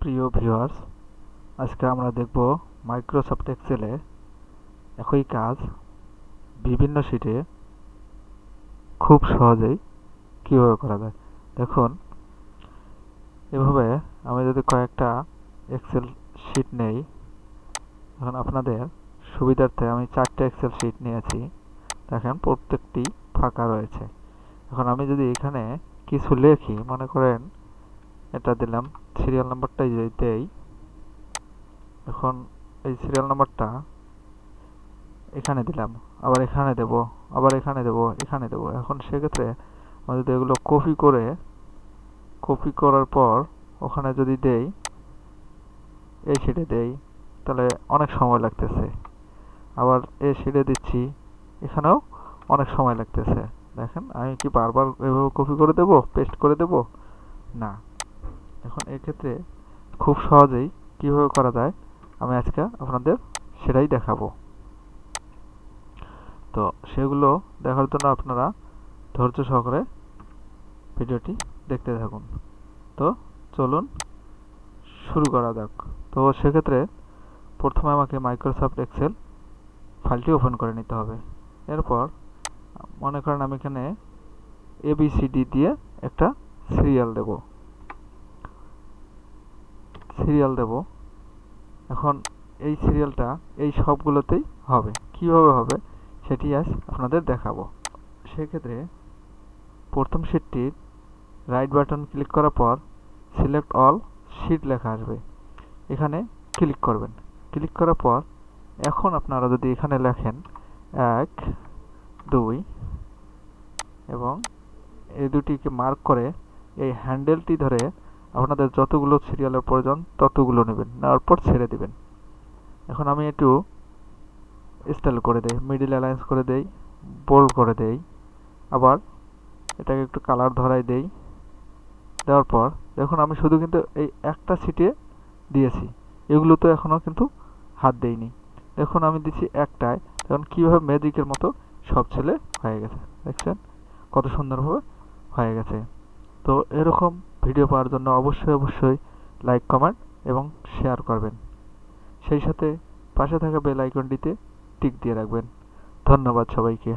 প্রিয় ভিউয়ার্স, আজকে আমরা দেখব মাইক্রোসফট এক্সেলে একই কাজ বিভিন্ন শীটে খুব সহজেই কীভাবে করা যায়। দেখুন, এভাবে আমি যদি কয়েকটা এক্সেল শীট নেই, এখন আপনাদের সুবিধার্থে আমি 4টে এক্সেল শীট নিয়েছি। দেখেন প্রত্যেকটি ফাঁকা রয়েছে। এখন আমি যদি এখানে কিছু লিখি, মনে করেন এটা দিলাম, সিরিয়াল নাম্বারটাই যদি দেই, এখন এই সিরিয়াল নাম্বারটা এখানে দিলাম, আবার এখানে দেব, আবার এখানে দেব, এখানে দেব। এখন সেক্ষেত্রে আমি যদি এগুলো কপি করার পর ওখানে যদি দেই, এই শিটে দেই, তাহলে অনেক সময় লাগতেছে। আবার এই শিটে দিচ্ছি, এখানেও অনেক সময় লাগতেছে। দেখেন, আমি কি বারবার এভাবে কপি করে দেব, পেস্ট করে দেব? না। এখন এক্ষেত্রে খুব সহজেই কিভাবে করা যায় আমি আজকে আপনাদের সেটাই দেখাবো। তো সেগুলো দেখার জন্য আপনারা ধৈর্য সহকারে ভিডিওটি দেখতে থাকুন। তো চলুন শুরু করা যাক। তো সেক্ষেত্রে প্রথমে আমাকে মাইক্রোসফট এক্সেল ফাইলটি ওপেন করে নিতে হবে। এরপর মনে করেন আমি এখানে ABCD দিয়ে একটা সিরিয়াল দেব। এখন এই সিরিয়ালটা এই সবগুলোতেই হবে। কিভাবে হবে সেটি আজ আপনাদের দেখাবো। সেক্ষেত্রে প্রথম শীটটির রাইট বাটন ক্লিক করার পর সিলেক্ট অল শীট লেখা আসবে, এখানে ক্লিক করবেন। ক্লিক করার পর এখন আপনারা যদি এখানে লেখেন 1, 2 এবং এই দুটিকে মার্ক করে এই হ্যান্ডেলটি ধরে আপনাদের যতগুলো সিরিয়ালের প্রয়োজন ততগুলো নেবেন, নেওয়ার পর ছেড়ে দিবেন। এখন আমি একটু স্টাইল করে দেই, মিডিল অ্যালায়েন্স করে দেই, বোল্ড করে দেই, আবার এটাকে একটু কালার ধরাই দেই। দেওয়ার পর দেখুন আমি শুধু কিন্তু এই একটা সিটে দিয়েছি, এগুলো তো এখনও কিন্তু হাত দেইনি। দেখুন আমি দিচ্ছি একটায়, তখন কীভাবে ম্যাজিকের মতো সব ছেলে হয়ে গেছে। দেখছেন কত সুন্দরভাবে হয়ে গেছে। তো এরকম ভিডিও পাওয়ার জন্য অবশ্যই লাইক, কমেন্ট এবং শেয়ার করবেন। সেই সাথে পাশে থাকা বেল আইকনটিতে টিক দিয়ে রাখবেন। ধন্যবাদ সবাইকে।